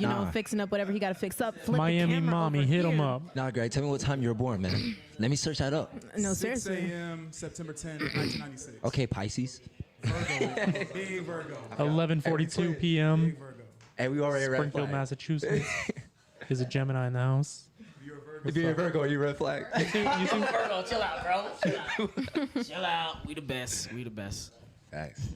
you know, fixing up whatever he got to fix up. Flip Miami the camera mommy, over hit him here. up. Nah, Greg, tell me what time you were born, man. Let me search that up. No, 6 seriously. a.m. September 10th, 1996. Okay, Pisces. Virgo. Big Virgo. 11:42 p.m. Big Virgo. Hey, we already red Springfield, flag. Massachusetts. Is a Gemini in the house. If you're a Virgo, you red flag. Virgo, chill out, bro. Chill out. Chill out. We the best. We the best. Facts.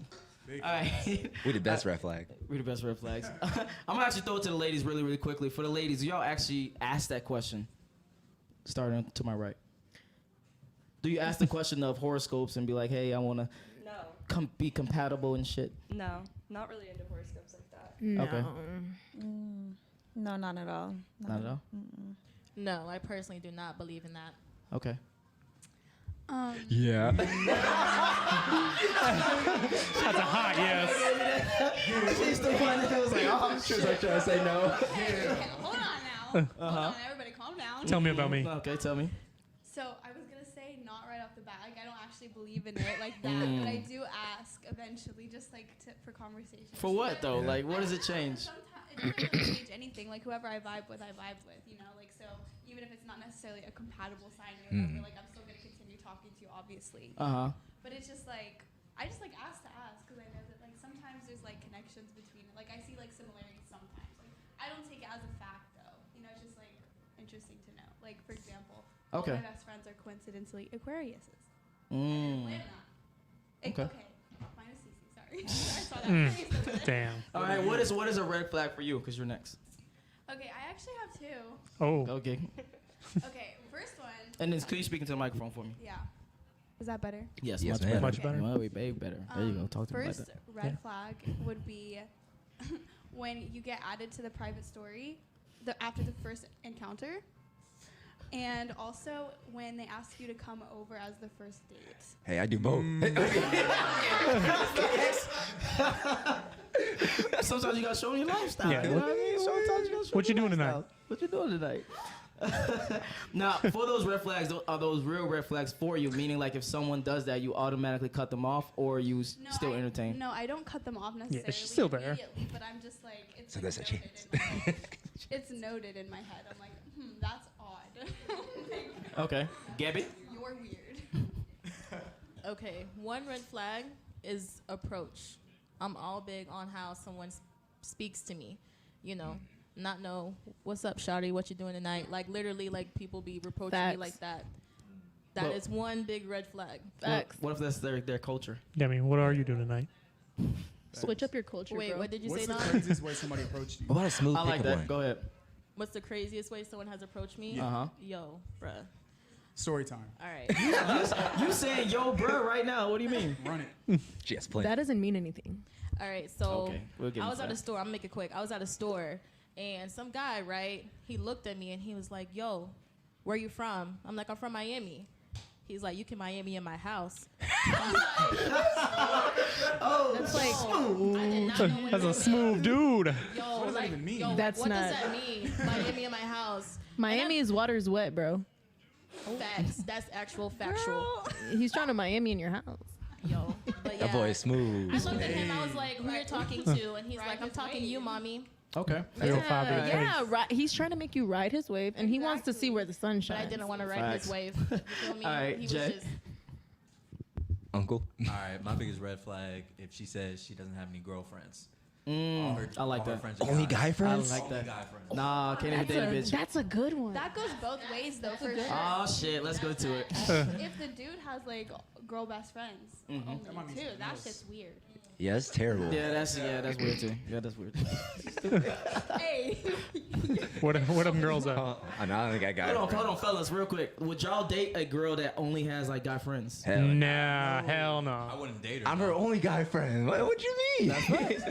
All right. We the best red flag. We the best red flags. I'm gonna actually throw it to the ladies really, really quickly. For the ladies, do y'all actually ask that question? Starting to my right. Do you ask the question of horoscopes and be like, hey, I wanna be compatible and shit? No, not really into horoscopes like that. No. Okay. No, not at all. Not at all? No, I personally do not believe in that. Okay. Yeah. That's a hot yes. She's still finding it. I was like, oh, She was like trying to say no. Hold on now. Hold on, everybody calm down. Tell me about me. Okay, tell me. So I was gonna say not right off the bat. Like I don't actually believe in it like that, but I do ask eventually, just like for conversation. For what though? Like, what does it change? Sometimes it doesn't really change anything. Like whoever I vibe with, you know. Like so, even if it's not necessarily a compatible sign or whatever, like I'm still gonna continue talking to you, obviously. But it's just like I just like ask to ask because I know that like sometimes there's like connections between it. Like I see like similarities sometimes. Like I don't take it as a fact though. You know, it's just like interesting to know. Like for example. Okay. All my best friends are coincidentally Aquariuses. Mm. Okay. Minus Cece, sorry. I saw that face over there. Damn. All right, what is a red flag for you? Because you're next. Okay, I actually have two. Oh. Okay. Okay, first one. And then, can you speak into the microphone for me? Yeah. Is that better? Yes, Yes, much ma'am. better. Much better. Well, way better. There you go. Talk to me like First that. red flag would be when you get added to the private story after the first encounter. And also when they ask you to come over as the first date. Hey, I do both. Sometimes you gotta show me your lifestyle. Yeah. You know what I mean? Sometimes you gotta show What you me your doing tonight? lifestyle. What you doing tonight? Now, for those red flags, are those real red flags for you? Meaning, like, if someone does that, you automatically cut them off, or you still entertain? No, I don't cut them off necessarily. she's still there. immediately, but I'm just like, it's So like there's a noted chance. in my head. It's noted in my head. I'm like, that's odd. Like, Okay, Gabby. you're weird. Okay, one red flag is approach. I'm all big on how someone speaks to me. You know, not know what's up, shawty, what you doing tonight. Like literally, like people be reproaching me Facts. like that. That is one big red flag. What if that's their culture? Yeah, I mean, what are you doing tonight? Switch up your culture, Wait, bro. what did you What's say, the Don? craziest way somebody approached you? What about a smooth I like pickup that. line? Go ahead. What's the craziest way someone has approached me? Yo, bruh. Story time. All right. You saying yo, bro, right now? What do you mean? Run it. Just play. That doesn't mean anything. All right, so Okay, we'll get I into was at that. a store. I'm gonna make it quick. I was at a store, and some guy, right? He looked at me and he was like, "Yo, where you from?" I'm like, "I'm from Miami." He's like, "You can Miami in my house." That's like, I did not know what That's it a meant. smooth dude. Yo, What does that even mean? Yo, That's what not- does that mean? Miami in my house. Miami's water's wet, bro. Facts. That's actual factual. He's trying to Miami in your house. Yo, but yeah. That boy is smooth. I looked at him. I was like, "Who you're talking to?" And he's like, "I'm talking to you, mommy." Okay. Yo, Fabi. Yeah, right. He's trying to make you ride his wave, and he wants to see where the sun But shines. I didn't want to ride Facts. his wave. You feel me? All right, he was Jay. just Uncle. All right, my biggest red flag if she says she doesn't have any girlfriends. I like all her that. friends are Only guys. guy friends? I like that. Only guy friends. Nah, can't even date a bitch. That's a good one. That goes both ways though, for sure. Oh shit, let's go to it. If the dude has like girl best friends, only two, that's just weird. Yeah, it's terrible. Yeah, that's weird too. Yeah, that's weird. Hey. What them girls at? I know, I think I got Hold on, fellas, real quick. Would y'all date a girl that only has like guy friends? Hell, Nah, hell I no. wouldn't date her. I'm no. her only guy friend. What you mean?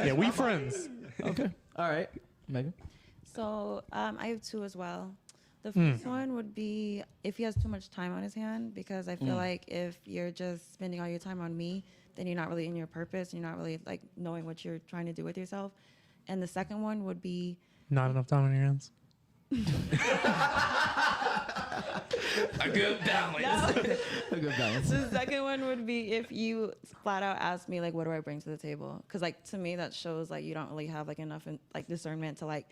Yeah, we friends. Okay. All right. Megan. So I have two as well. The first one would be if he has too much time on his hand, because I feel like if you're just spending all your time on me, then you're not really in your purpose. You're not really like knowing what you're trying to do with yourself. And the second one would be Not enough time on your hands. A good balance. A good balance. the second one would be if you flat out ask me like, what do I bring to the table? Because like to me that shows like you don't really have like enough like discernment to like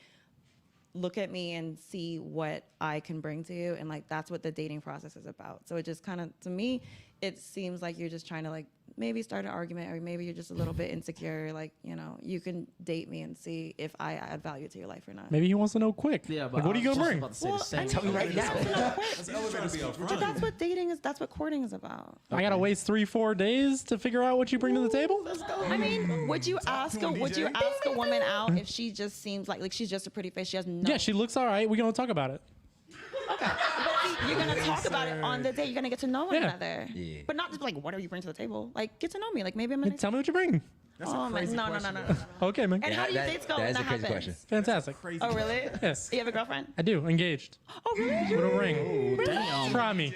look at me and see what I can bring to you, and like that's what the dating process is about. So it just kind of, to me, it seems like you're just trying to like maybe start an argument, or maybe you're just a little bit insecure. Like, you know, you can date me and see if I add value to your life or not. Maybe he wants to know quick. Yeah, but Like, what are you gonna bring? Tell me right now. But that's what dating is. That's what courting is about. I gotta waste 3-4 days to figure out what you bring to the table. I mean, would you ask a woman out if she just seems like she's just a pretty face? She has no. Yeah, she looks all right. We're gonna talk about it. Okay. But see, you're gonna talk about it on the date. You're gonna get to know one Yeah. another. Yeah. But not just like, what do you bring to the table? Like, get to know me. Like, maybe I'm gonna. Tell me what you bring. Oh my! No. Okay, man. And how do you dates go when That is that a crazy happens? question. Fantastic. Crazy. Oh really? Yes, You have a girlfriend? I do. Engaged. Oh really? With a ring. Damn. Try me.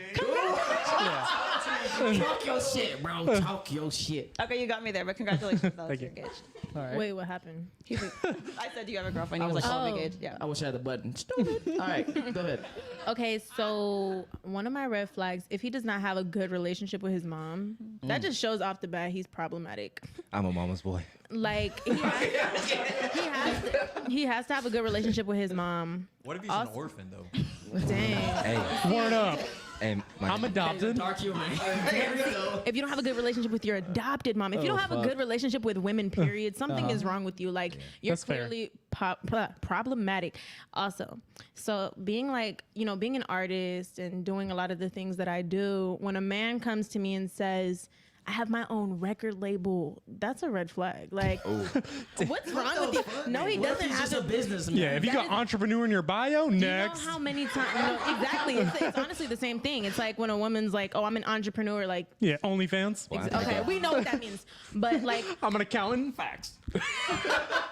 Talk your shit, bro. Talk your shit. Okay, you got me there. But congratulations, though. Thank You're you. engaged. All right. Wait, what happened? He's like, I said, do you have a girlfriend? He was like, oh, I'm engaged. Yeah. I wish I had the button. Stupid. All right, go ahead. Okay, so one of my red flags, if he does not have a good relationship with his mom, that just shows off the bat he's problematic. I'm a mama's boy. Like he has to have a good relationship with his mom. What if he's an orphan though? Dang. Hey, Word up. hey, I'm adopted. Dark humor. There we go. If you don't have a good relationship with your adopted mom, if you don't have a good relationship with women, period, something is wrong with you. Like you're That's fair. clearly problematic. Also, so being like, you know, being an artist and doing a lot of the things that I do, when a man comes to me and says, I have my own record label, that's a red flag. Like, what's wrong with you? No, he What if doesn't he's have just a to. businessman? Yeah, if you got entrepreneur in your bio, You know next. how many times? No, exactly. It's honestly the same thing. It's like when a woman's like, "Oh, I'm an entrepreneur." Like, Yeah, OnlyFans. okay, we know what that means. But like, I'm an accountant. Facts.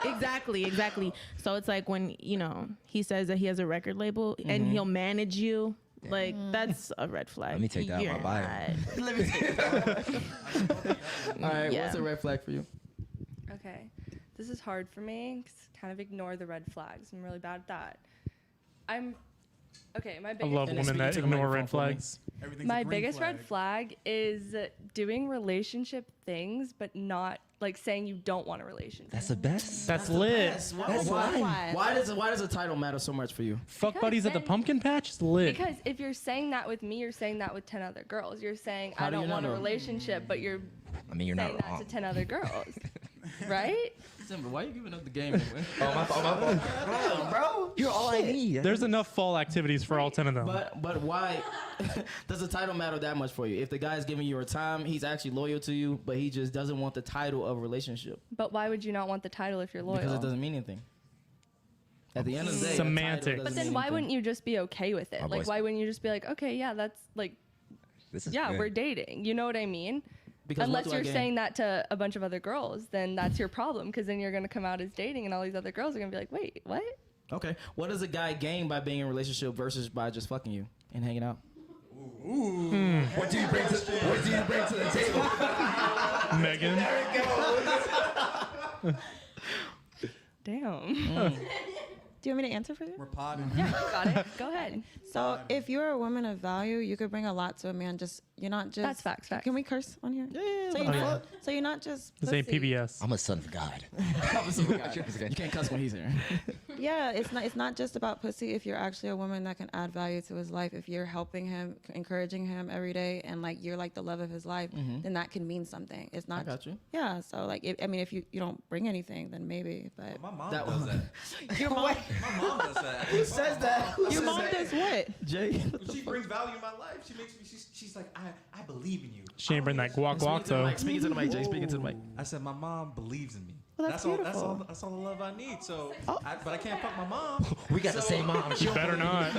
exactly. So it's like when, you know, he says that he has a record label and he'll manage you. Like that's a red flag. Let me take that out You're my bio. not- Let me take All right, Yeah. what's a red flag for you? Okay, this is hard for me. 'Cause kind of ignore the red flags. I'm really bad at that. My I biggest love And women speak that to the ignore microphone red for me. flags. Everything's a my green biggest flag. red flag is doing relationship things, but not like saying you don't want a relationship. That's the best. That's lit. Yes. Why does the title matter so much for you? Fuck Because buddies at the then- pumpkin patch is lit. Because if you're saying that with me, you're saying that with 10 other girls. You're saying How I do you don't not want a know? relationship, but you're I mean, you're saying not that wrong. to 10 other girls, right? Simba, why are you giving up the game? Anyway? Oh, my fault. Bro, you're all I need. There's enough fall activities for all 10 of them. But why does the title matter that much for you? If the guy's giving you your time, he's actually loyal to you, but he just doesn't want the title of a relationship But why would you not want the title if you're loyal? because it doesn't mean anything. At the end of the day, Semantics. But then why wouldn't you just be okay with it? My Like, boys- why wouldn't you just be like, okay, yeah, that's like, This is yeah, good. we're dating. You know what I mean? Because Unless what do I you're gain? saying that to a bunch of other girls, then that's your problem. Because then you're gonna come out as dating, and all these other girls are gonna be like, wait, what? Okay, what does a guy gain by being in a relationship versus by just fucking you and hanging out? What do you bring to the table? Megan. Damn. Do you want me to answer for you? We're potting. Yeah, got it. Go ahead. So if you're a woman of value, you could bring a lot to a man. Just you're not just. That's facts, facts. Can we curse on here? Yeah. So you're not just. This ain't pussy. PBS. I'm a son of God. You can't cuss when he's here. Yeah, it's not just about pussy. If you're actually a woman that can add value to his life, if you're helping him, encouraging him every day, and like you're like the love of his life, then that can mean something. It's not. I got you. Yeah. So like, if you don't bring anything, then maybe. But My mom That does one. that. your mom, My mom does that. Who says that? your mom does what? Jay. She brings value in my life. She makes me. She's like, I believe in you. She ain't bring that guac guac though. Speaking to the mic, Jay. Speaking to the mic. I said my mom believes in me. Well, that's all. beautiful. That's all the love I need. So, but I can't fuck my mom. We got the same mom. You better not.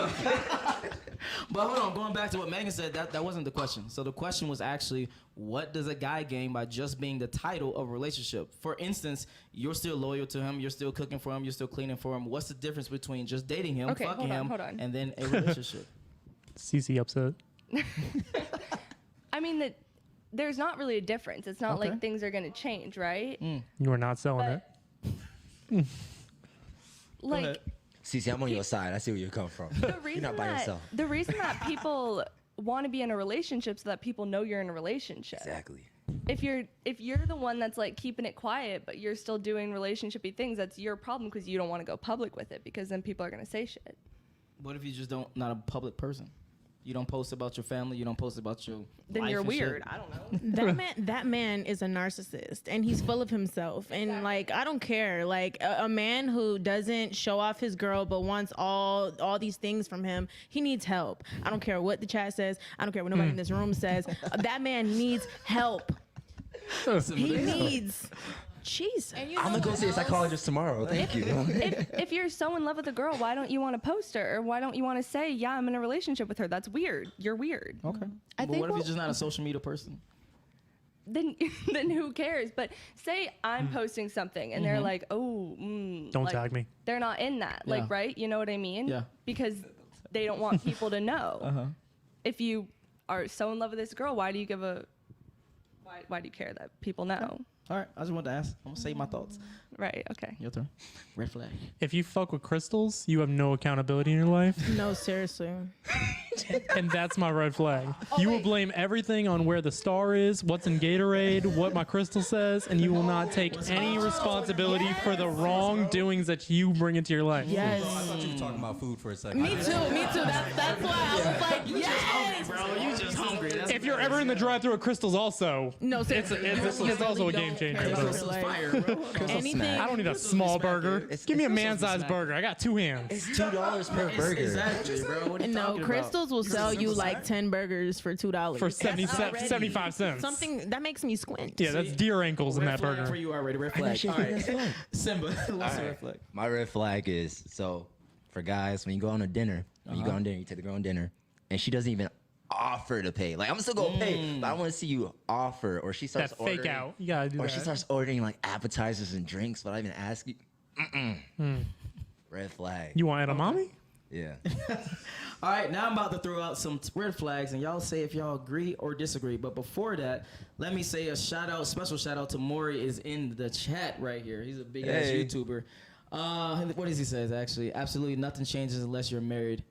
But hold on, going back to what Megan said, that wasn't the question. So the question was actually, what does a guy gain by just being the title of a relationship? For instance, you're still loyal to him, you're still cooking for him, you're still cleaning for him. What's the difference between just dating him, Okay, fucking hold on. and then a relationship? CC upset. I mean that there's not really a difference. It's not Okay. like things are gonna change, right? You are not selling it. Like ahead. Cece, I'm on your side. I see where you're coming from. the You're reason not by that yourself. the reason that people want to be in a relationship so that people know you're in a relationship. Exactly. if you're the one that's like keeping it quiet, but you're still doing relationship-y things, that's your problem because you don't want to go public with it because then people are gonna say shit. What if you just not a public person? You don't post about your family. You don't post about your. Then life you're and weird. shit? I don't know. That man is a narcissist, and he's full of himself. And like, I don't care. Like a man who doesn't show off his girl but wants all these things from him, he needs help. I don't care what the chat says. I don't care what nobody in this room says. That man needs help. He needs. Jesus. And you I'm know gonna go what see a else? psychologist tomorrow. Thank you. if you're so in love with a girl, why don't you want to post her? Or why don't you want to say, yeah, I'm in a relationship with her? That's weird. You're weird. Okay. I But think what if we'll- you're just not a social media person? Then who cares? But say I'm posting something and they're like, oh, Don't like, tag me. They're not in that. Yeah. Like, right? You know what I mean? Yeah. Because they don't want people to know. Uh-huh. If you are so in love with this girl, why do you give a... Why do you care that people know? All right. I just wanted to ask. I'm gonna say my thoughts. Right, okay. Your turn. Red flag. If you fuck with crystals, you have no accountability in your life. No, seriously. And that's my red flag. You will blame everything on where the star is, what's in Gatorade, what my crystal says, and you will not take any responsibility for the wrongdoings that you bring into your life. Yes. I thought you were talking about food for a second. Me too. That's why I was like, yes. Bro, you just hungry. That's If you're ever in the drive-thru at Crystals also, No, it's seriously. also a game changer. care. but- Crystal's fire, bro. Anything. I don't need a small burger. It's- Give me a it's- man-sized burger. I got 2 hands. It's $2 per burger. Exactly, bro. What are you No, talking Crystals will sell you like 10 burgers for $2. For That's already 75 cents. Something that makes me squint. Yeah, that's deer ankles in Red that flag for burger. you already. Red I know flag. shit All for red right. flag. Simba, what's the Alright. red flag? My red flag is, so for guys, when you go on a dinner, you take the girl on dinner, and she doesn't even offer to pay. Like, I'm still gonna pay, but I want to see you offer, or she starts That fake ordering, out. You gotta do or that. she starts ordering like appetizers and drinks, but I even ask you. Red flag. You want edamame? Yeah. All right, now I'm about to throw out some red flags, and y'all say if y'all agree or disagree. But before that, let me say a special shout out to Maury is in the chat right here. He's a big ass Hey. YouTuber. What does he say? Actually, absolutely nothing changes unless you're married.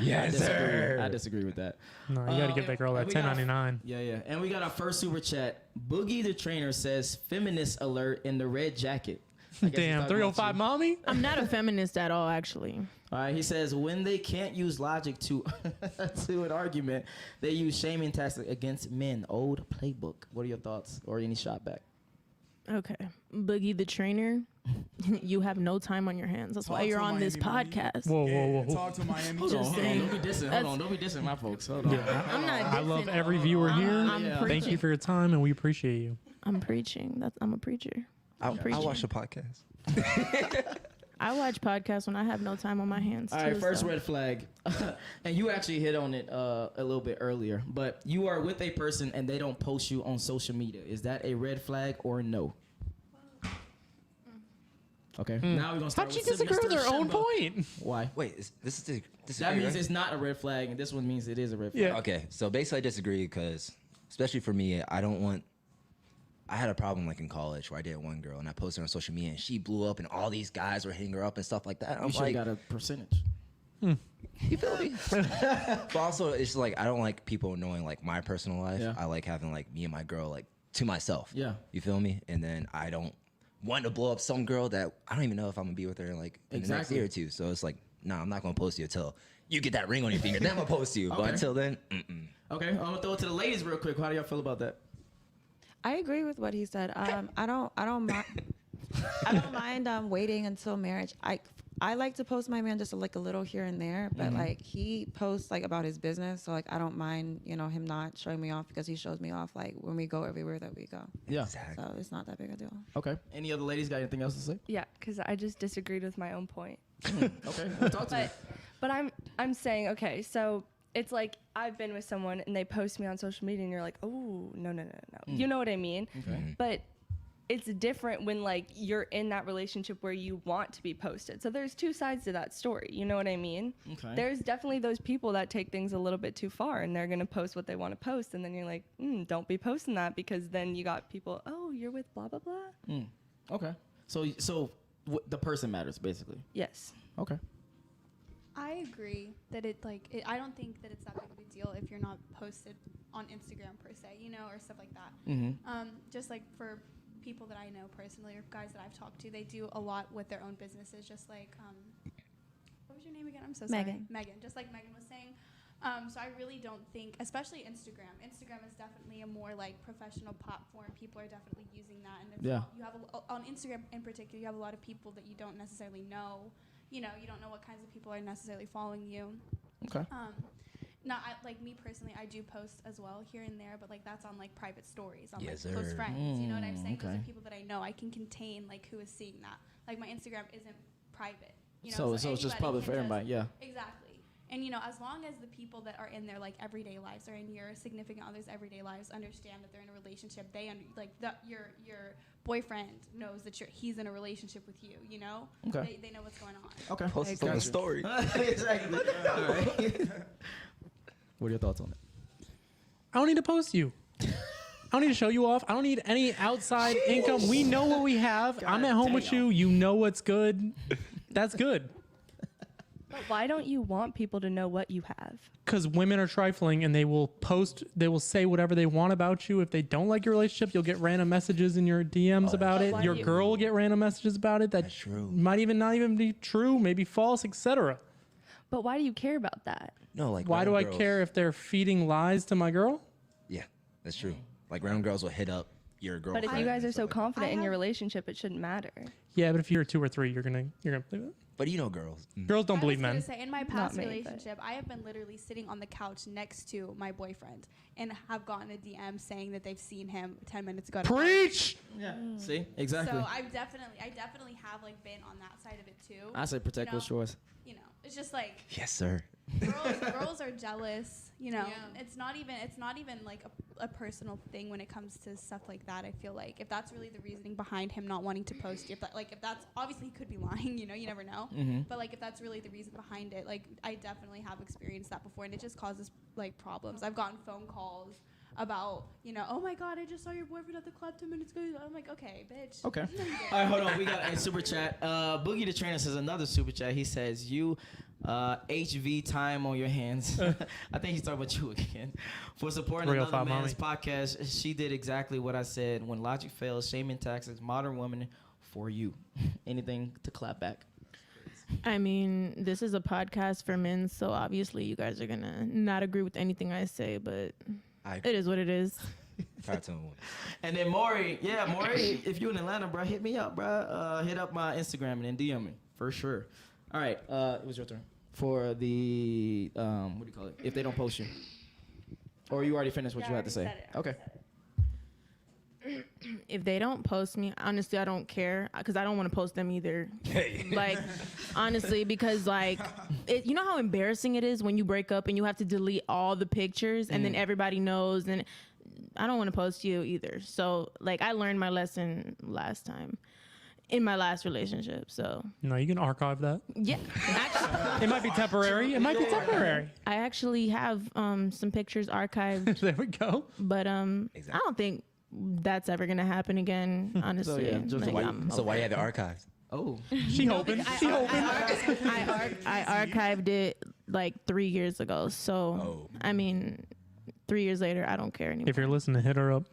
Yes, sir. I disagree with that. No, you gotta give that girl that and we got- $10.99. Yeah. And we got our first super chat. Boogie the Trainer says, feminist alert in the red jacket. I guess he's Damn, talking about 305 you. mommy? I'm not a feminist at all, actually. All right, he says, when they can't use logic to to an argument, they use shaming tactics against men. Old playbook. What are your thoughts or any shot back? Okay. Boogie the Trainer, you have no time on your hands. That's why Talk you're to on this Miami, podcast. Whoa, Yeah, whoa, whoa. talk to Miami. Hold on, Just hold on. saying. Don't be dissing. Hold on, don't be dissing my folks. Hold on. I'm not I love dissing. every viewer here. I'm Yeah. preaching. Thank you for your time, and we appreciate you. I'm preaching. I'm a preacher. I preaching. watch the podcast. I watch podcasts when I have no time on my hands. All right, too, first so. red flag. And you actually hit on it a little bit earlier, but you are with a person and they don't post you on social media. Is that a red flag or no? Okay, now we're going to start How'd she with disagree with Mr. her own Simba. point? Why? Wait, this is the That means it's not a red flag, and this one means it is a red flag. Yeah. Okay, so basically I disagree because, especially for me, I had a problem like in college where I dated one girl and I posted her on social media and she blew up and all these guys were hitting her up and stuff like that. I'm You should like, have got a percentage. you feel me? But also, it's like I don't like people knowing like my personal life. Yeah. I like having like me and my girl like to myself. Yeah. You feel me? And then I don't want to blow up some girl that I don't even know if I'm gonna be with her in like in the next Exactly. year or two. So it's like, nah, I'm not gonna post you until you get that ring on your finger. Then I'm gonna post you. Okay. But until then, Okay, I'm gonna throw it to the ladies real quick. How do y'all feel about that? I agree with what he said. I don't mind waiting until marriage. I like to post my man just like a little here and there, but like he posts like about his business, so like I don't mind, him not showing me off because he shows me off like when we go everywhere that we go. Yeah. exactly. So it's not that big a deal. Okay. Any other ladies got anything else to say? Yeah, because I just disagreed with my own point. Okay, well, talk to me. But I'm saying, okay, so it's like I've been with someone and they post me on social media and you're like, oh, no. You know what I mean? Okay. But it's different when like you're in that relationship where you want to be posted. So there's two sides to that story. You know what I mean? Okay. There's definitely those people that take things a little bit too far and they're going to post what they want to post. And then you're like, don't be posting that because then you got people, oh, you're with blah, blah, blah. Okay. So the person matters basically. Yes. Okay. I agree that I don't think that it's that big of a deal if you're not posted on Instagram per se, or stuff like that. Just like for people that I know personally or guys that I've talked to, they do a lot with their own businesses, just like, what was your name again? I'm so sorry. Megan, just like Megan was saying. So I really don't think, especially Instagram. Instagram is definitely a more like professional platform. People are definitely using that, and you have on Instagram in particular, you have a lot of people that you don't necessarily know. You don't know what kinds of people are necessarily following you. Okay. Like me personally, I do post as well here and there, but like that's on like private stories on Yes, like close sir. friends. You know what I'm saying? Okay. Those are people that I know. I can contain like who is seeing that. Like my Instagram isn't private. So it's just public for everybody. Yeah. Exactly. And as long as the people that are in their like everyday lives or in your significant other's everyday lives understand that they're in a relationship, your boyfriend knows that he's in a relationship with you. Okay. They know what's going on. Okay. Post it on the story. Exactly. All right. What are your thoughts on it? I don't need to post you. I don't need to show you off. I don't need any outside income. We know what we have. I'm at home with you. You know what's good. That's good. But why don't you want people to know what you have? Because women are trifling and they will say whatever they want about you. If they don't like your relationship, you'll get random messages in your DMs about it. Your girl will get random messages about it that might not even be true, maybe false, etc. But why do you care about that? No, like why do I girls. care if they're feeding lies to my girl? Yeah, that's true. Like random girls will hit up your girlfriend. But if you guys are so confident in your relationship, it shouldn't matter. Yeah, but if you're 2 or 3, you're gonna believe it. But girls. Girls don't believe I men. was gonna say, in my past Not me, relationship, I have been literally sitting on the couch next to my boyfriend and have gotten a DM saying that they've seen him 10 minutes ago. Preach! Yeah. See? Exactly. So I definitely have like been on that side of it too. I say protect what's yours. It's just like Yes, sir. girls are jealous. It's not even like a personal thing when it comes to stuff like that. I feel like if that's really the reasoning behind him not wanting to post, if that's obviously he could be lying, you never know. But like if that's really the reason behind it, like I definitely have experienced that before, and it just causes like problems. I've gotten phone calls about, oh my God, I just saw your boyfriend at the club 10 minutes ago. I'm like, okay, bitch. Okay. All right, hold on. We got a super chat. Boogie the Trainer says another super chat. He says, you HV time on your hands. I think he's talking about you again. For supporting Real another mommy. man's podcast. She did exactly what I said. When logic fails, shame and taxes, modern woman for you. Anything to clap back? I mean, this is a podcast for men, so obviously you guys are gonna not agree with anything I say, but it is what it is. Cartoon one. And then Maury, if you in Atlanta, bro, hit me up, bro. Hit up my Instagram and then DM me for sure. All right, it was your turn for the what do you call it? If they don't post you, or you already finished what you had to say. Okay. If they don't post me, honestly, I don't care because I don't want to post them either. Like, honestly, because like, you know how embarrassing it is when you break up and you have to delete all the pictures and then everybody knows, and I don't want to post you either. So like, I learned my lesson last time in my last relationship. So No, you can archive that. yeah, It might be temporary. I actually have some pictures archived, There we go. but I don't think that's ever gonna happen again. Honestly, yeah, just Like, So why you have it archived? Oh. She hoping. I archived it like 3 years ago. So I mean, 3 years later, I don't care anymore. If you're listening, hit her up.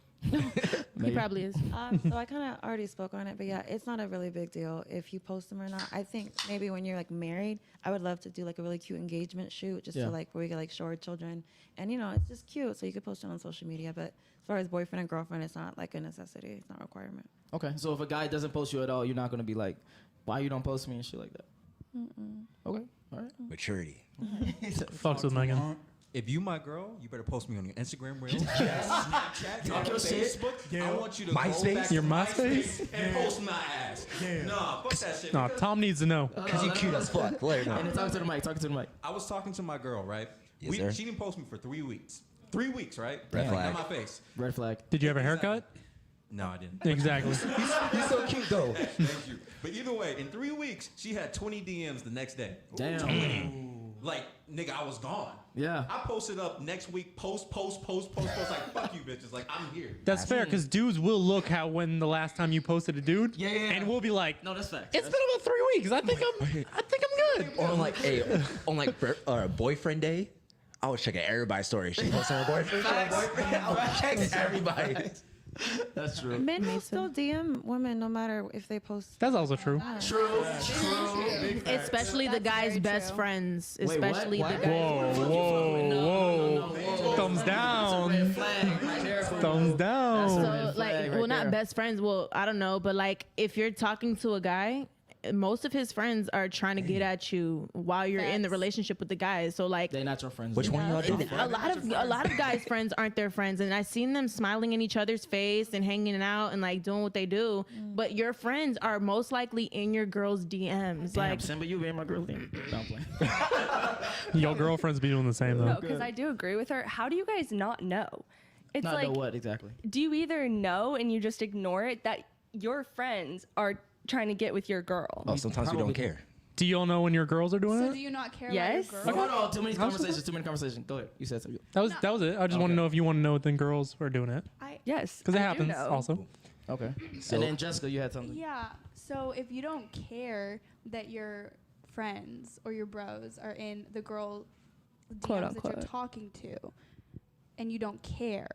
He probably is. So I kind of already spoke on it, but yeah, it's not a really big deal if you post them or not. I think maybe when you're like married, I would love to do like a really cute engagement shoot just to like where we could like show our children, and it's just cute, so you could post it on social media. But as far as boyfriend and girlfriend, it's not like a necessity. It's not a requirement. Okay, so if a guy doesn't post you at all, you're not gonna be like, why you don't post me and shit like that. Okay, all right. Maturity. Fucks with Megan. If you my girl, you better post me on your Instagram reel, Snapchat, Talk your shit. Facebook. I want you to MySpace? go back to Your MySpace? and post my ass. Nah, fuck that shit. No, Tom needs to know. Because you cute as fuck. Let her know. And then talk to the mic. I was talking to my girl, right? Yes, sir. She didn't post me for 3 weeks. 3 weeks, right? Red flag. On my face. Red flag. Did you have a haircut? No, I didn't. Exactly. He's so cute though. Thank you. But either way, in 3 weeks, she had 20 DMs the next day. Damn. 20. Like, nigga, I was gone. Yeah. I posted up next week, post. Like, fuck you, bitches. Like, I'm here. That's fair, because dudes will look how when the last time you posted a dude. Yeah. And we'll be like, No, that's fact. it's been about 3 weeks. I think I'm good. Or on like boyfriend day, I was checking everybody's story. She posted her boyfriend. I was checking everybody. That's true. Men will still DM women no matter if they post. That's also true. True. Especially the That's guy's very best true. friends. Wait, what? Especially What? the guys. Whoa. Thumbs down. Thumbs down. So like, well, not best friends. Well, I don't know, but like, if you're talking to a guy, most of his friends are trying to get at you while you're in the relationship with the guys. So like, They're not your friends. Which one y'all doing? a lot of guys' friends aren't their friends, and I've seen them smiling in each other's face and hanging out and like doing what they do. But your friends are most likely in your girl's DMs. Damn, Like, Simba, you being my girl thing. Don't play. Your girlfriends be doing the same though. No, because I do agree with her. How do you guys not know? It's Not like, know what exactly. do you either know and you just ignore it that your friends are trying to get with your girl? Oh, sometimes we don't care. Do y'all know when your girls are doing So it? do you not care Yes. about your Hold girl? on, too many conversations. Go ahead. You said something. That was it. I just want to know if you want to know when girls are doing it, Yes. because it I do happens know. also. Okay. So- And then Jessica, you had something. Yeah. So if you don't care that your friends or your bros are in the girl DMs Quote, that you're unquote. talking to, and you don't care,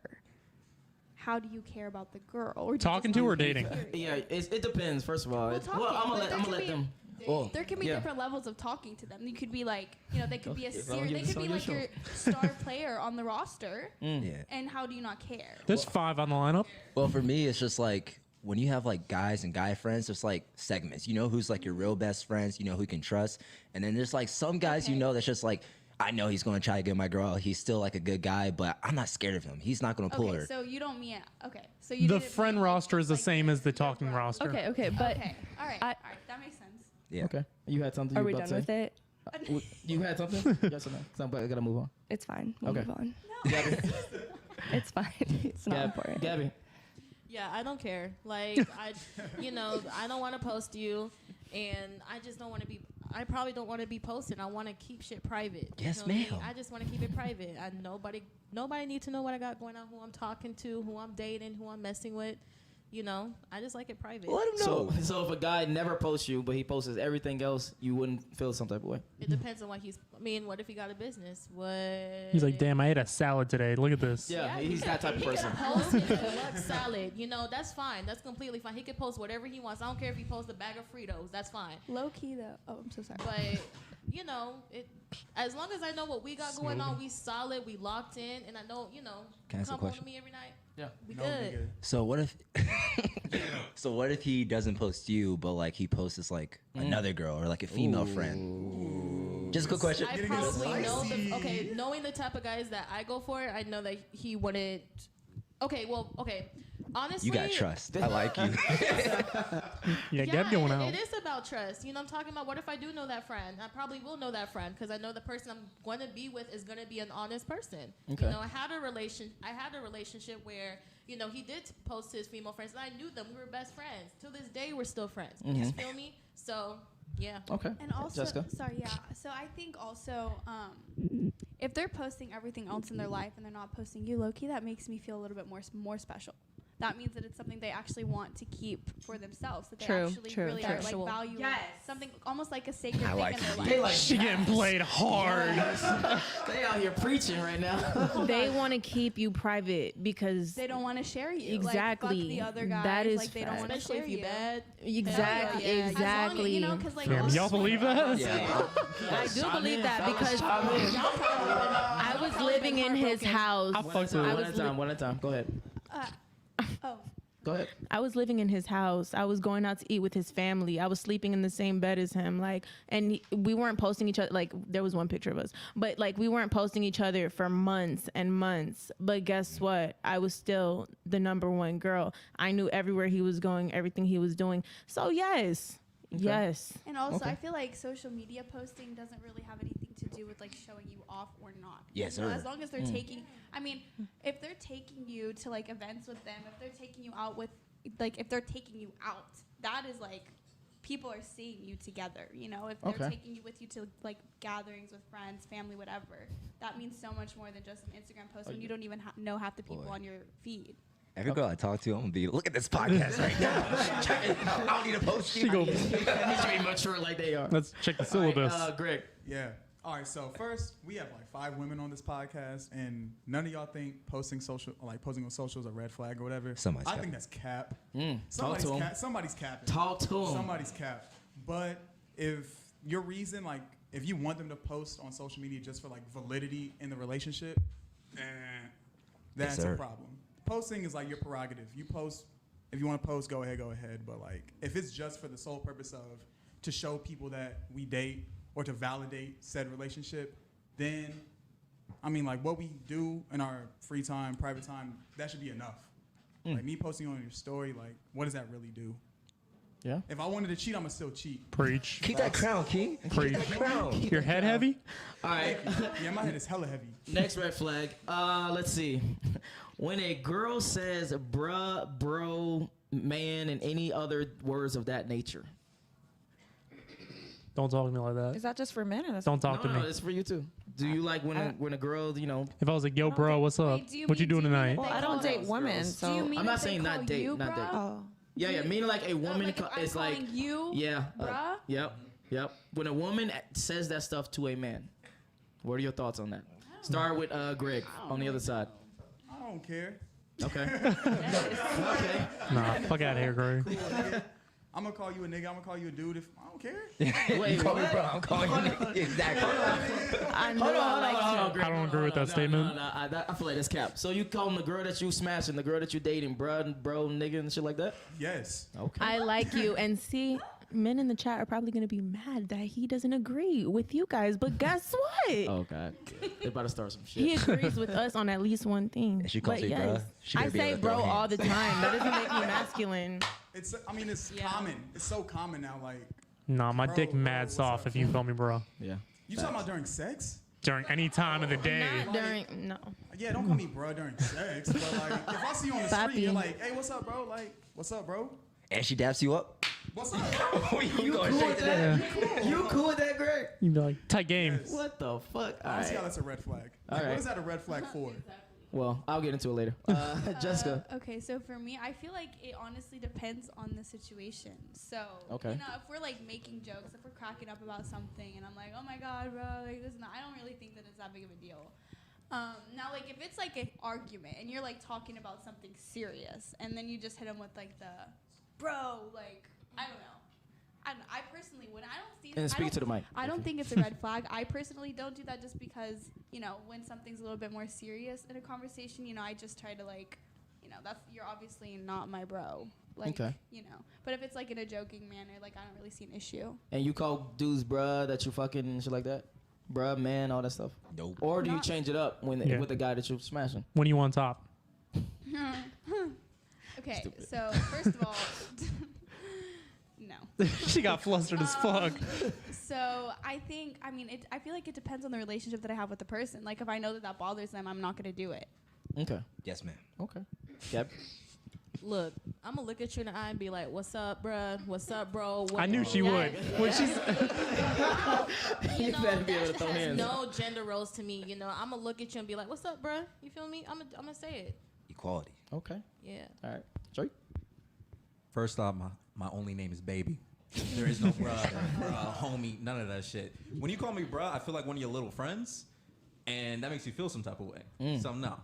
how do you care about the girl? Or do you Talking just to not or care? dating? Yeah, it depends. First of all, Well, well, I'm talking, but gonna let them. Oh, There can be Yeah. different levels of talking to them. You could be like, you know, they could be a Okay, serious, they it's could on be your like show. your star player on the roster. yeah. And how do you not care? There's 5 on the lineup. Well, for me, it's just like when you have like guys and guy friends, there's like segments. You know who's like your real best friends. You know who you can trust, and then there's like some guys you know that's just like, I know he's gonna try to get my girl. He's still like a good guy, but I'm not scared of him. He's not gonna pull Okay, her. so you don't mean okay. So you The didn't friend mean, like, roster is just, the like, same as the your talking bro. roster. Okay, but Okay, all right, I- that makes sense. Yeah. Okay. You had something. are you we about done to with say? it? You had something? Yes or no? 'Cause I gotta move on. It's fine. We'll Okay. move on. Gabby. It's fine. It's not important. Gabby. Yeah, I don't care. Like, I don't want to post you, and I just don't want to be. I probably don't want to be posted. I want to keep shit private. Yes, You know what I mean? ma'am. I just want to keep it private. Nobody needs to know what I got going on, who I'm talking to, who I'm dating, who I'm messing with. You know, I just like it private. Let him know. So if a guy never posts you, but he posts everything else, you wouldn't feel some type of way. It depends on what he's. I mean, what if he got a business? What? He's like, damn, I ate a salad today. Look at this. Yeah, he's that type of person. He can post his deluxe salad. You know, that's fine. That's completely fine. He can post whatever he wants. I don't care if he posts a bag of Fritos. That's fine. Low key though. Oh, I'm so sorry. But you know, as long as I know what we got going on, we solid, we locked in, and I know, Can I ask a come home to question? me every night. Yeah. We good. So what if? So what if he doesn't post you, but like he posts like another girl or like a female friend? Just a quick question. I probably know knowing the type of guys that I go for, I know that he wouldn't. Okay. Honestly, You got trust. I like you. Yeah, Gab going out. It is about trust. You know, I'm talking about what if I do know that friend? I probably will know that friend because I know the person I'm going to be with is going to be an honest person. Okay. You know, I had a relationship where, he did post his female friends and I knew them. We were best friends. To this day, we're still friends. You feel me? So, yeah. Okay. And also, Jessica. sorry, yeah. So I think also, if they're posting everything else in their life and they're not posting you, low key, that makes me feel a little bit more special. That means that it's something they actually want to keep for themselves. That they actually really are, like, value something almost like a sacred thing like in their it. life. She getting played hard. They out here preaching right now. They want to keep you private because They don't want to share you. Exactly. Like, fuck the other guys. That is like they don't want to Especially share if you bad. exactly, Yeah, yeah. As long as, exactly. because like Damn, y'all believe that? Yeah. I do believe that because I was living in his house. I fucked with One it. at a time. One at a time. Go ahead. oh. Go ahead. I was living in his house. I was going out to eat with his family. I was sleeping in the same bed as him. We weren't posting each other. Like, there was one picture of us, but like, we weren't posting each other for months and months. But guess what? I was still the number one girl. I knew everywhere he was going, everything he was doing. So yes, yes. And also, Okay. I feel like social media posting doesn't really have anything to do with like showing you off or not. Yes, You know, sir. as long as they're taking, I mean, if they're taking you to like events with them, if they're taking you out with, like, if they're taking you out, that is like, people are seeing you together. You know, if they're Okay. taking you with you to like gatherings with friends, family, whatever, that means so much more than just an Instagram post when you don't even know half the people Boy. on your feed. Every girl I talk to, I'm gonna be, look at this podcast right now. Check it out. I don't need to post you. He should be mature like they are. Let's check the syllabus. All right, Greg. Yeah. All right. So first, we have like 5 women on this podcast, and none of y'all think posting on socials a red flag or whatever. Somebody's I cap. think that's cap. Talk to him. Somebody's capping. Talk to him. Somebody's cap. But if your reason, like, if you want them to post on social media just for like validity in the relationship, that's Yes, sir. a problem. Posting is like your prerogative. You post if you want to post, go ahead. But like, if it's just for the sole purpose of to show people that we date or to validate said relationship, then I mean, like, what we do in our free time, private time, that should be enough. Like me posting on your story, like, what does that really do? Yeah. If I wanted to cheat, I'ma still cheat. Preach. Keep that crown, King. Preach. Your head heavy? All right. Yeah, my head is hella heavy. Next red flag. Let's see. When a girl says bruh, bro, man, and any other words of that nature. Don't talk to me like Is that. that just for men? Or that's Don't talk to No, me. it's for you too. Do you like when a girl, you know? If I was like, yo, bro, what's up? Wait, do you What you mean- doing do you mean tonight? Well, They I don't call date those women, girls. so. Do you mean I'm not if they saying not call date, you, not date. bruh? Oh. Yeah, meaning like a woman Like if I'm is like, calling you, yeah, bruh? yep. When a woman says that stuff to a man, what are your thoughts on that? Start with Greg on the other side. I don't care. Okay. Okay. Nah, fuck out of here, Greg. I'm gonna call you a nigga. I'm gonna call you a dude if I don't care. Wait, Call me what? bro. I'm calling you nigga. Exactly. I know Hold on, I like hold on, to. Greg. I don't agree with that No, statement. No, I feel like that's cap. So you call the girl that you smashing, the girl that you dating, bro, nigga, and shit like that? Yes. Okay. I like you. And see, men in the chat are probably going to be mad that he doesn't agree with you guys. But guess what? Oh God, they about to start some shit. He agrees with us on at least one thing. And she calls But you bruh. yes, She I better be say able to throw bro all hands. the time. That doesn't make me masculine. It's. I mean, it's Yeah. common. It's so common now. Like, Nah, my Bro, dick bro, mad what's soft up? if you call me bro. Yeah. you talking about during sex? During any time of the day. Not during, no. Yeah, don't call me bro during sex. But like, if I see you on the street, you're Papi. like, hey, what's up, bro? Like, what's up, bro? And she daps you up. What's up, bro? you going straight to that? You cool with that, Greg? You'd be like, tight game. Yes. What the fuck? All I see how right. that's a red flag. All Like, right. What is that a red flag for? Well, I'll get into it later. Jessica. Okay, so for me, I feel like it honestly depends on the situation. So, Okay. you know, if we're like making jokes, if we're cracking up about something, and I'm like, oh my god, bro, like this, and that, I don't really think that it's that big of a deal. Now, like if it's like an argument and you're like talking about something serious, and then you just hit them with like the, bro, like I don't know. I personally, when I don't see, And speak to the mic. I don't think it's a red flag. I personally don't do that just because, you know, when something's a little bit more serious in a conversation, you know, I just try to like, you know, you're obviously not my bro. Like, Okay. you know. But if it's like in a joking manner, like I don't really see an issue. And you call dudes bruh that you fucking and shit like that? Bruh, man, all that stuff? Nope. Or do you Not- change it up when Yeah. with the guy that you're smashing? When you on top? Okay, so first of all, no. She got flustered as fuck. So I think, I mean, I feel like it depends on the relationship that I have with the person. Like if I know that that bothers them, I'm not gonna do it. Okay. Yes, ma'am. Okay. Yep. Look, I'm gonna look at you in the eye and be like, "What's up, bruh? What's up, bro?" I knew she would. When she's You know, better be able to that throw has hands. no gender roles to me. You know, I'm gonna look at you and be like, "What's up, bruh?" You feel me? I'm gonna say it. Equality. Okay. Yeah. All right. Drake. First off, my only name is Baby. There is no bruh, homie, none of that shit. When you call me bruh, I feel like one of your little friends, and that makes you feel some type of way. So no.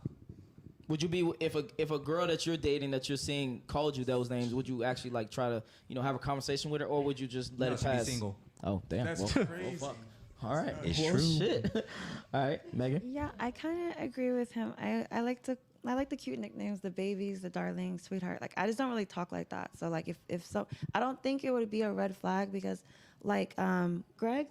Would you be if a girl that you're dating that you're seeing called you those names? Would you actually like try to have a conversation with her, or would you just let No, it she be pass? single. Oh damn. That's Well, crazy. fuck. All right. It's well, true. Shit. All right, Megan. Yeah, I kind of agree with him. I like the cute nicknames, the babies, the darling, sweetheart. Like I just don't really talk like that. So like if so, I don't think it would be a red flag because like Greg,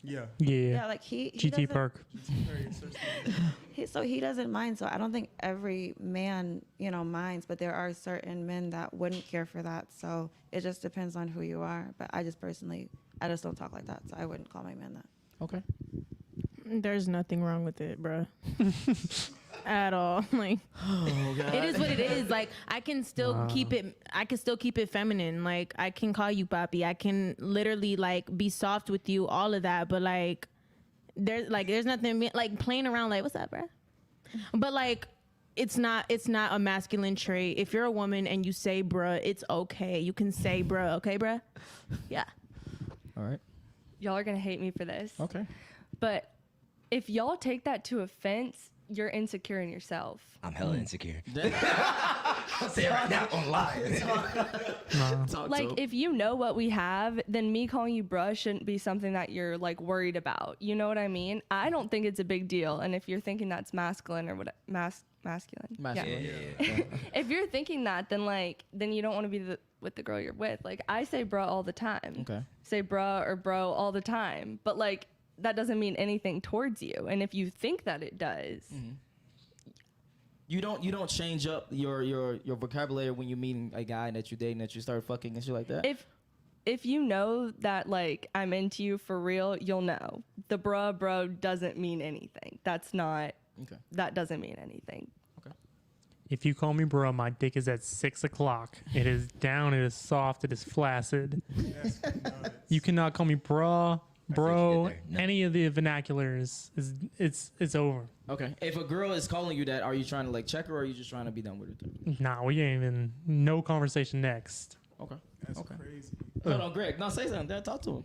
Yeah. yeah, like he GT doesn't- perk. Very assertive. so he doesn't mind. So I don't think every man minds, but there are certain men that wouldn't care for that. So it just depends on who you are. But I just personally, I just don't talk like that. So I wouldn't call my man that. Okay. There's nothing wrong with it, bruh. At all. Like Oh God. it is what it is. Like I can still keep it feminine. Like I can call you papi. I can literally like be soft with you, all of that. But like there's nothing like playing around like what's up, bruh? But like it's not a masculine trait. If you're a woman and you say bruh, it's okay. You can say bruh, okay, bruh? Yeah. All right. Y'all are gonna hate me for this. Okay. But if y'all take that to offense, you're insecure in yourself. I'm hella insecure. I'll say it right now on live. Like, if you know what we have, then me calling you bruh shouldn't be something that you're like worried about. You know what I mean? I don't think it's a big deal. And if you're thinking that's masculine or what, masculine. Yeah. If you're thinking that, then you don't want to be with the girl you're with. Like, I say bruh all the time. Okay. Say bruh or bro all the time. But like, that doesn't mean anything towards you. And if you think that it does, You don't change up your vocabulary when you meet a guy that you're dating, that you start fucking and shit like that. if you know that like I'm into you for real, you'll know. The bro doesn't mean anything. That doesn't mean anything. If you call me bro, my dick is at 6 o'clock. It is down, it is soft, it is flaccid. You cannot call me bro, No. any of the vernaculars. It's over. Okay. If a girl is calling you that, are you trying to like check her, or are you just trying to be done with it? Nah, we ain't even, no conversation next. Okay. That's crazy. Hold on, Greg. No, say something. Dad, talk to him.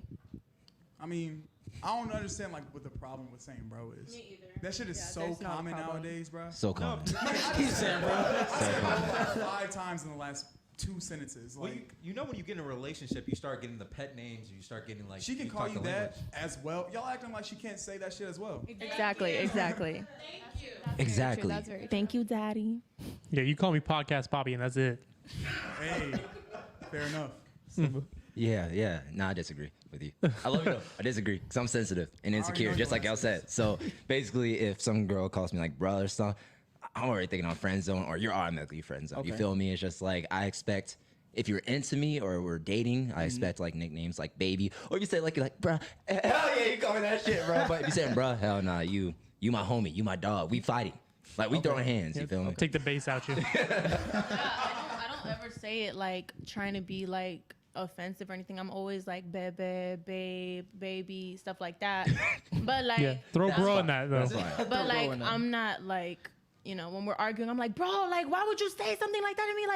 I mean, I don't understand like what the problem with saying bro is. Me either. That shit is so common nowadays, bro. So common. He's saying, bro. 5 times in the last 2 sentences. Well, Like, you know when you get in a relationship, you start getting the pet names, you start getting like. she can call talk you the that language. as well. Y'all acting like she can't say that shit as well. Exactly. Exactly. That's very true. Thank you, daddy. Yeah, you call me podcast Bobby and that's it. Hey, fair enough. Yeah. Nah, I disagree with you. I love you though. I disagree because I'm sensitive and insecure, know just your like y'all said. So basically, if some girl calls me like brother or something, I'm already thinking on Friendzone, or you're automatically Friendzone. You Okay. feel me? It's just like I expect. If you're into me or we're dating, I expect like nicknames like baby, or if you say like you're like bruh, hell yeah, you call me that shit, bro. But if you say bruh, hell nah, you my homie, you my dog. We fighting, like we throwing hands. You feel me? Take the bass out you. I don't ever say it like trying to be like offensive or anything. I'm always like babe, baby, stuff like that. But like, Yeah, throw bro in that though. but like, I'm not like, you know, when we're arguing, I'm like, bro, like, why would you say something like that to me?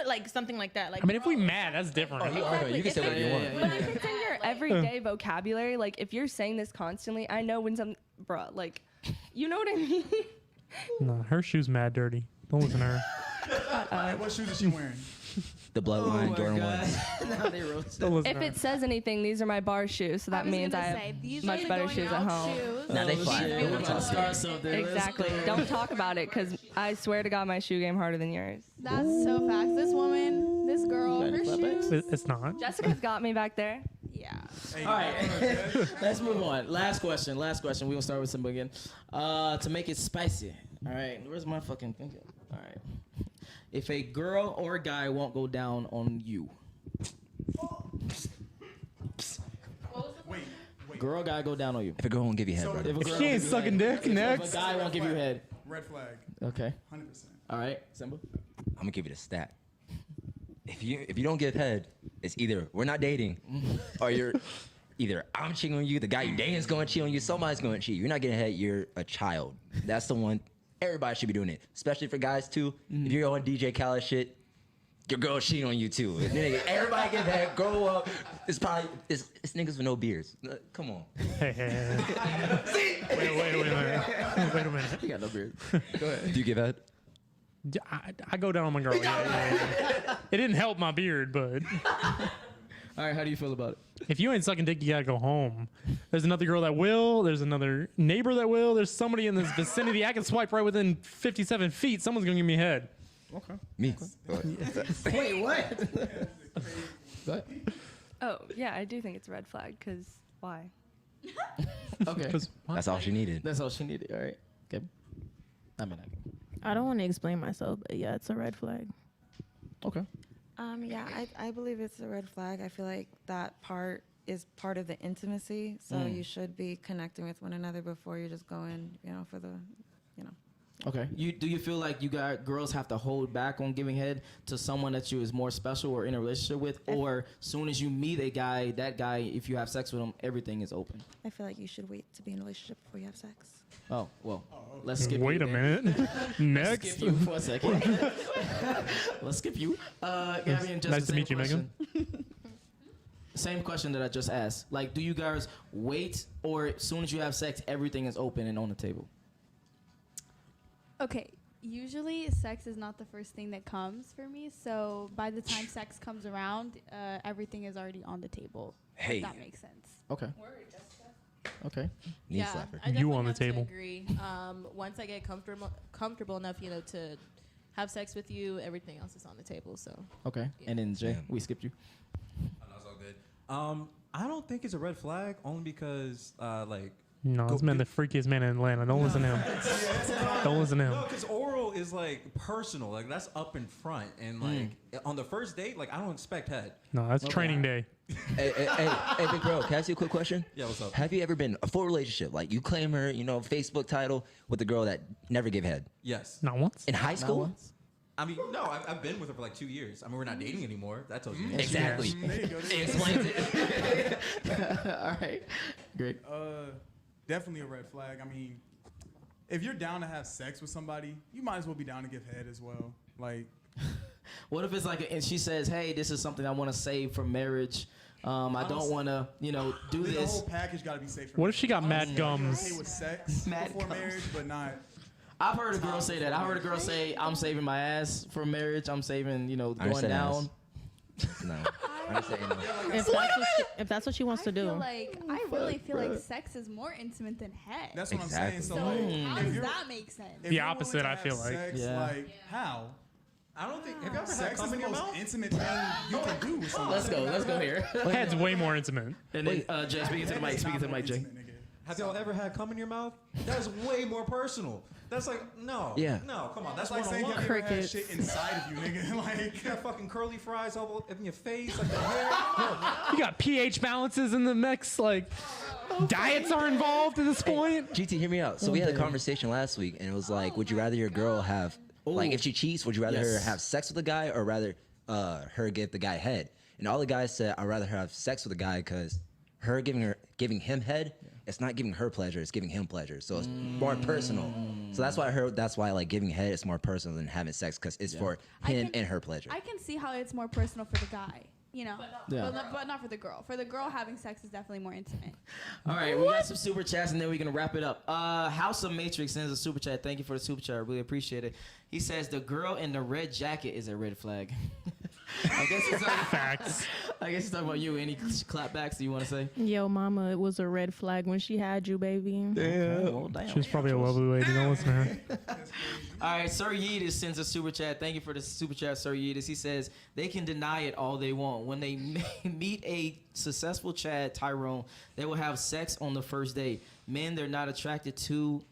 Like something like that. Like, I mean, if we mad, that's different. You can say whatever you want. But if it's in your everyday vocabulary, like if you're saying this constantly, I know when bruh, like, you know what I mean? Nah, her shoes mad dirty. Don't listen to her. Hey, what shoes is she wearing? The bloodline, Jordan ones. Now they roast Don't listen If to her. it says anything, these are my bar shoes, so that means I have much better shoes at home. Nah, they fly. We're about to start something. Exactly. Don't talk about it, because I swear to God, my shoe game harder than yours. That's so facts. This woman, this girl, her shoes. It's not. Jessica's got me back there. Yeah. Hey, All right, let's move on. Last question. We're gonna start with Simba again. To make it spicy. All right, where's my fucking thinking? All right. If a girl or a guy won't go down on you, wait. girl or guy go down on you. If a girl won't give you head, So brother. If a girl she won't ain't give you sucking head- dick, if next. a guy won't give you head. Red flag. Okay. 100%. All right, Simba. I'm gonna give you the stat. If you don't give head, it's either we're not dating, or you're either I'm cheating on you, the guy you're dating is going to cheat on you, somebody's going to cheat. You're not getting head, you're a child. That's the one. Everybody should be doing it, especially for guys too. If you're on DJ Khaled shit, your girl cheating on you too. Nigga, everybody get head, grow up. It's probably it's niggas with no beards. Come on. Hey. Wait a minute. You got no beard. Go ahead. Do you give head? I go down on my girl. Yeah. It didn't help my beard, but All right, how do you feel about it? if you ain't sucking dick, you gotta go home. There's another girl that will. There's another neighbor that will. There's somebody in this vicinity. I can swipe right within 57 feet. Someone's gonna give me head. Okay. Me. Wait, what? Go ahead. Oh, yeah, I do think it's a red flag, because why? Okay. That's all she needed. That's all she needed. All right. Okay. I don't want to explain myself, but yeah, it's a red flag. Okay. Yeah, I believe it's a red flag. I feel like that part is part of the intimacy. So you should be connecting with one another before you're just going, for the, Okay. Do you feel like girls have to hold back on giving head to someone that you is more special or in a relationship with, or soon as you meet a guy, that guy, if you have sex with him, everything is open? I feel like you should wait to be in a relationship before you have sex. Oh well, let's skip. Wait a minute. Next. Let's skip you for a second. Let's skip you. Gabby and Jessica, Nice to meet you, Megan. Same question that I just asked. Like, do you guys wait, or as soon as you have sex, everything is open and on the table? Okay, usually sex is not the first thing that comes for me. So by the time sex comes around, everything is already on the table. Hey. If that makes sense. Okay. Okay. Knee Yeah, slapper. I definitely on the have to table. agree. Once I get comfortable enough, to have sex with you, everything else is on the table. So Okay. Yeah. And then Jay, Yeah. we skipped you. Oh, no, it's all good. I don't think it's a red flag only because like. No, this man the freakiest man in Atlanta. Don't listen to him. Don't listen to him. No, because oral is like personal. Like that's up in front, and like on the first date, like I don't expect head. No, that's training day. Hey, big bro, can I ask you a quick question? Yeah, what's up? Have you ever been in a full relationship? Like you claim her, Facebook title with a girl that never gave head Yes. Not once. in high school? once? I mean, no, I've been with her for like 2 years. I mean, we're not dating anymore. That tells you. Exactly. There you go. It explains it. All right. Great. Definitely a red flag. I mean, if you're down to have sex with somebody, you might as well be down to give head as well. Like, What if it's like, and she says, "Hey, this is something I want to save for marriage. I don't want to, do the this." whole package got to be safe. For What if she got mad okay gums? with sex Mad before gums. marriage, but not. I've heard a girl say that. I heard a girl say, "I'm saving my ass for marriage. I'm saving, I going understand down." No. I understand. If that's what she wants to do. I really feel like sex is more intimate than head. That's what Exactly. I'm saying. So, so like, how if does you're- that make sense? if The you're willing opposite, to I have feel like. sex, Yeah. like how? I don't think. Have you ever had Sex is cum the in your most mouth? intimate thing you can do with somebody. Let's go here. Head's way more intimate. And then Jay, speaking to the mic, speaking to the mic, Jay. Have y'all ever had cum in your mouth? That's way more personal. That's like no. Yeah. No, come on. That's That's like saying you one-on-one. ever had Crickets. shit inside of you, nigga. Like, You got fucking curly fries all in your face, like the hair. You got pH balances in the mix. Like, diets are involved at this point. GT, hear me out. So we had a conversation last week, and it was like, would you rather your girl have, like, if she cheats, would you rather her Yes. have sex with a guy or rather her give the guy head? And all the guys said, I'd rather her have sex with a guy because her giving him head, it's not giving her pleasure, it's giving him pleasure. So it's more personal. So that's why like giving head is more personal than having sex because it's for him and her pleasure. I can see how it's more personal for the guy, Yeah. but not for the girl. For the girl, having sex is definitely more intimate. All right, we got some super chats and then we're gonna wrap it up. House of Matrix sends a super chat. Thank you for the super chat. I really appreciate it. He says the girl in the red jacket is a red flag. I guess it's Facts. I guess it's talking about you. Any clapbacks do you want to say? Yo, mama, it was a red flag when she had you, baby. Okay, well, damn. She's probably a lovely lady. Don't listen to her. All right, Sir Yeetus sends a super chat. Thank you for the super chat, Sir Yeetus. He says they can deny it all they want. When they meet a successful Chad Tyrone, they will have sex on the first date. Men not attracted to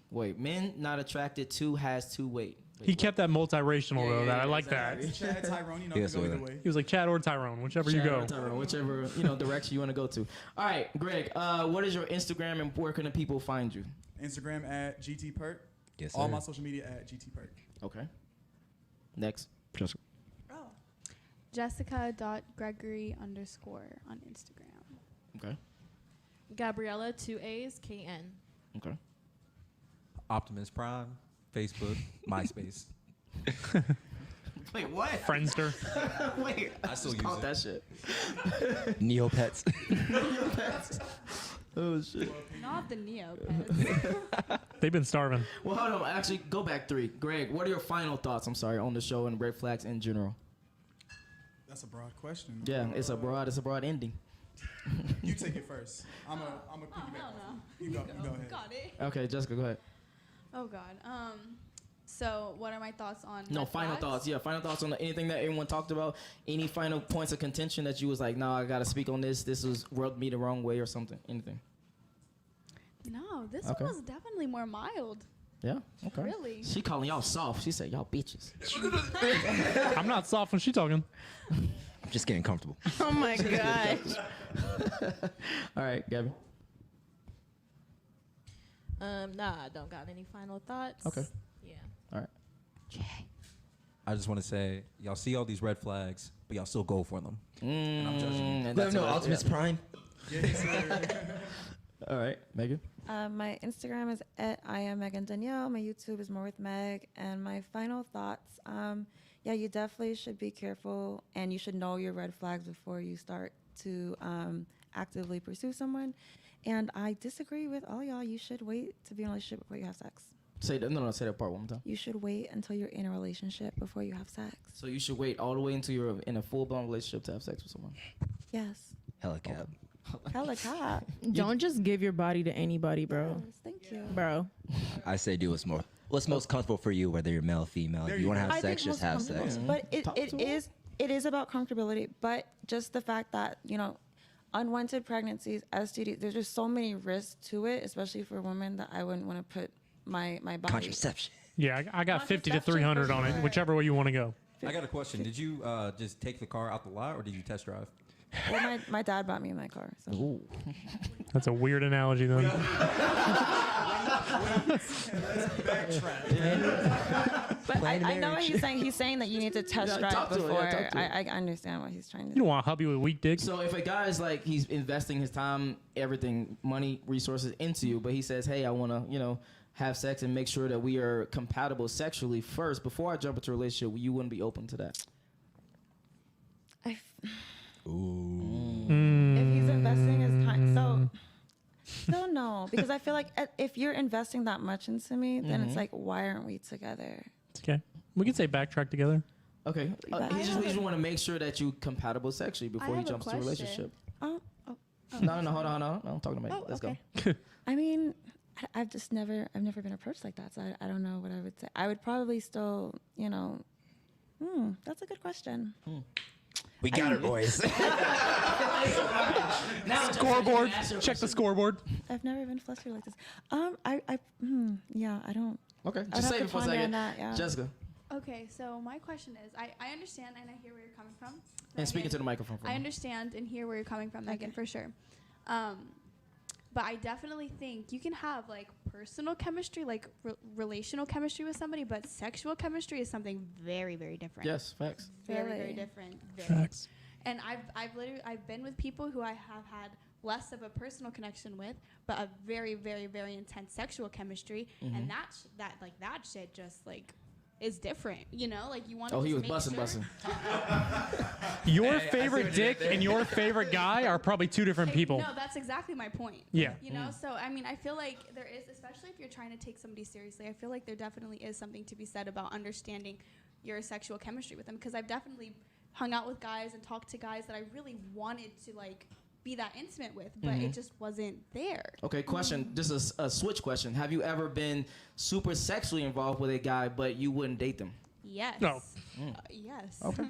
has to wait. He kept that multiracial though. That I like exactly. that. Chad, Tyrone, Yes, can go sir. either way. He was like Chad or Tyrone, whichever you Chad go. or Tyrone, whichever direction you want to go to. All right, Greg. What is your Instagram and where can the people find you? Instagram at GTPerk. Yes, All sir. my social media at GTPerk. Okay. Next. Jessica. Jessica.Gregory_ on Instagram. Okay. Gabriella, 2 A's, KN. Okay. Optimus Prime, Facebook, MySpace. Wait, what? Friendster. Wait, I still use caught it. that shit. Neopets. Oh shit. Not the Neopets. They've been starving. Well, hold on. Actually, go back 3. Greg, what are your final thoughts? I'm sorry, on the show and red flags in general. That's a broad question. Yeah, it's a broad ending. You take it first. I'm a piggyback. hell no. You go ahead. Got it. Okay, Jessica, go ahead. Oh God. So what are my thoughts on? No, red final flags? thoughts. Yeah, final thoughts on anything that everyone talked about. Any final points of contention that you was like, nah, I gotta speak on this. This was rubbed me the wrong way or something. Anything? No, this Okay. one was definitely more mild. Yeah. Okay. Really? She calling y'all soft. She said y'all bitches. I'm not soft when she talking. I'm just getting comfortable. Oh my gosh. All right, Gabby. Nah, I don't got any final thoughts. Okay. Yeah. I just want to say, y'all see all these red flags, but y'all still go for them. And I'm judging you. And Let that's him know what- Optimus Prime. All right, Megan. My Instagram is at I am Megan Danielle. My YouTube is More with Meg. And my final thoughts, yeah, you definitely should be careful and you should know your red flags before you start to actively pursue someone. And I disagree with all y'all. You should wait to be in a relationship before you have sex. Say that. No, say that part one more time. You should wait until you're in a relationship before you have sex. So you should wait all the way until you're in a full-blown relationship to have sex with someone. Yes. Hella cap. Hella cap. Don't just give your body to anybody, bro. Yes, thank you. Bro. I say do what's most comfortable for you, whether you're male or female. If you want to have I sex, think just most have comfortable. sex. But Talk to it is about comfortability. But just the fact that, you know, unwanted pregnancies, STD, there's just so many risks to it, especially for women, that I wouldn't want to put my body. Contraception. Yeah, I got 50 to Contraception 300 for on it, sure. whichever way you want to go. I got a question. Did you just take the car out the lot, or did you test drive? Well, my dad bought me my car. So. That's a weird analogy, then. But I know what he's saying. He's saying that you need to test Yeah, drive talk to him, before. yeah, talk to him. I understand what he's trying to You do. don't want a hubby with weak dick. So if a guy is like, he's investing his time, everything, money, resources into you, but he says, hey, I want to, you know, have sex and make sure that we are compatible sexually first before I jump into a relationship, you wouldn't be open to that. If Mm. he's investing his time, so still no, because I feel like if you're investing that much into me, then it's like, why aren't we together? It's okay. We could say backtrack together. Okay. But He just want to make sure that you compatible sexually before he have a jumps into a question. relationship. Oh, No, hold on. No, I'm talking to Megan. Oh, Let's okay. go. I mean, I've never been approached like that, so I don't know what I would say. I would probably still, you know, that's a good question. We got it, boys. Now, Scoreboard. Check the scoreboard. I've never been flustered like this. Yeah, I don't. Okay, I'd just have save to it for a ponder on second. that, yeah. Jessica, Okay, so my question is, I understand and I hear where you're coming from. and speaking to the microphone for I me. understand and hear where you're coming from, Megan, for sure. But I definitely think you can have like personal chemistry, like relational chemistry with somebody, but sexual chemistry is something very, very different. Yes, facts. Very, Really? very different. Very. Facts. And I've been with people who I have had less of a personal connection with, but a very, very, very intense sexual chemistry, and that shit just like is different, you know? Like you want to Oh, he was make busting. Your Hey, I see favorite what you did dick there. and your favorite guy are probably two different people. No, that's exactly my point. Yeah. You know, so I mean, I feel like there is, especially if you're trying to take somebody seriously, I feel like there definitely is something to be said about understanding your sexual chemistry with them, because I've definitely hung out with guys and talked to guys that I really wanted to like be that intimate with, but it just wasn't there. Okay, question. Just a switch question. Have you ever been super sexually involved with a guy, but you wouldn't date them? Yes. No. Yes. Okay.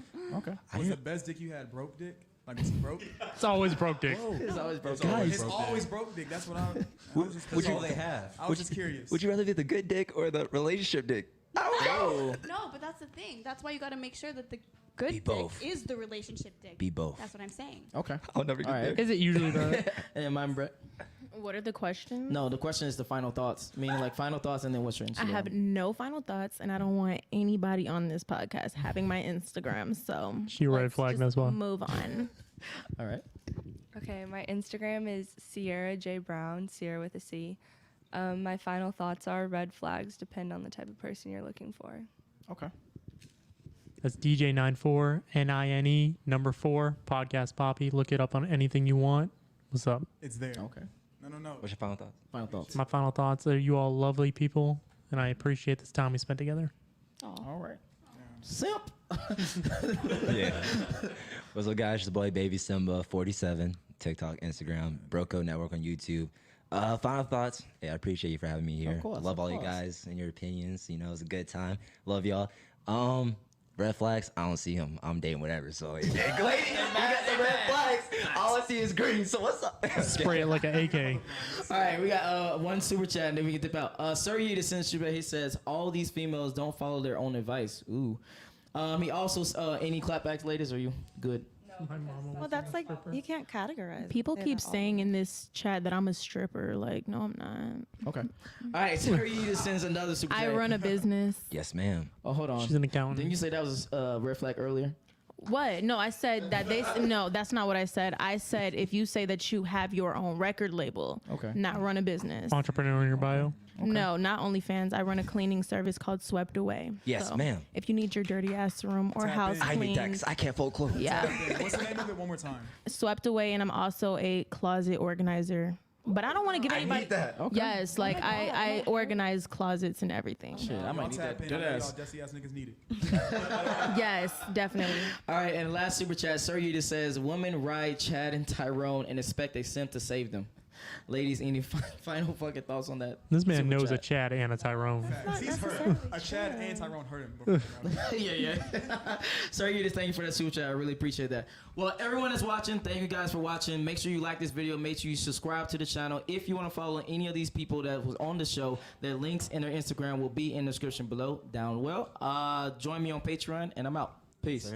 Was the best dick you had broke dick? Like it's broke? It's always broke dick. It's always broke. It's always broke dick. That's what I was just That's all they have. I was just curious. Would you rather be the good dick or the relationship dick? Oh. No, but that's the thing. That's why you got to make sure that the good Be dick both. is the relationship dick. Be both. That's what I'm saying. Okay. I'll never All right. Is it usually the And mine, Brett. What are the questions? No, the question is the final thoughts. Meaning like final thoughts and then what's your Instagram? I have no final thoughts, and I don't want anybody on this podcast having my Instagram. So She red let's flagged just as well. Move on. All right. Okay, my Instagram is Sierra J Brown, Sierra with a C. My final thoughts are red flags depend on the type of person you're looking for. Okay. That's DJ94 NINE number 4 podcast Poppy. Look it up on anything you want. What's up? It's there. Okay. No. What's your final thoughts? Final thoughts. My final thoughts are you all lovely people, and I appreciate this time we spent together. All right. Simp. Yeah. What's up, guys? It's the boy Baby Simba 47, TikTok, Instagram, Broco Network on YouTube. Final thoughts. Yeah, I appreciate you for having me here. course, Love of all you course. guys and your opinions. You know, it was a good time. Love y'all. Red flags. I don't see him. I'm dating whatever. So yeah, ladies, you got the red flags. All I see is green. So what's up? Spray it like an AK. All right, we got one super chat and then we can dip out. Sir Yi, the Sensitive, he says, all these females don't follow their own advice. Ooh. He also, any clapbacks, ladies? Are you good? No, My mama Well, was that's a like stripper. you can't categorize. People say keep that all saying in women. this chat that I'm a stripper. Like, no, I'm not. Okay. All right. Terry just sends another super I chat. run a business. Yes, ma'am. Oh, hold on. She's an accountant. Didn't you say that was a red flag earlier? What? No, I said that no, that's not what I said. I said if you say that you have your own record label, Okay. not run a business. Entrepreneur in your bio. No, not OnlyFans. I run a cleaning service called Swept Away. Yes, ma'am. If you need your dirty ass room or Tap house in. I need that cleaned, 'cause I can't fold clothes. yeah, What's the name of it? One more time. Swept Away, and I'm also a closet organizer. But I don't want to give I anybody. need that. Okay. Yes, like I organize closets and everything. Shit, I Y'all might need tap that. in. I Dead know ass. y'all dusty ass niggas need it. Yes, definitely. All right, and last super chat, Sir Yuta says, women ride Chad and Tyrone and expect a simp to save them. Ladies, any final fucking thoughts on that? This man super knows a chat? Chad and a Tyrone. He's hurt. A Chad and Tyrone hurt him before. Yeah. Sir Yuta, thank you for that super chat. I really appreciate that. Well, everyone that's watching, thank you guys for watching. Make sure you like this video. Make sure you subscribe to the channel. If you want to follow any of these people that was on the show, their links and their Instagram will be in the description below, down well. Join me on Patreon, and I'm out. Peace.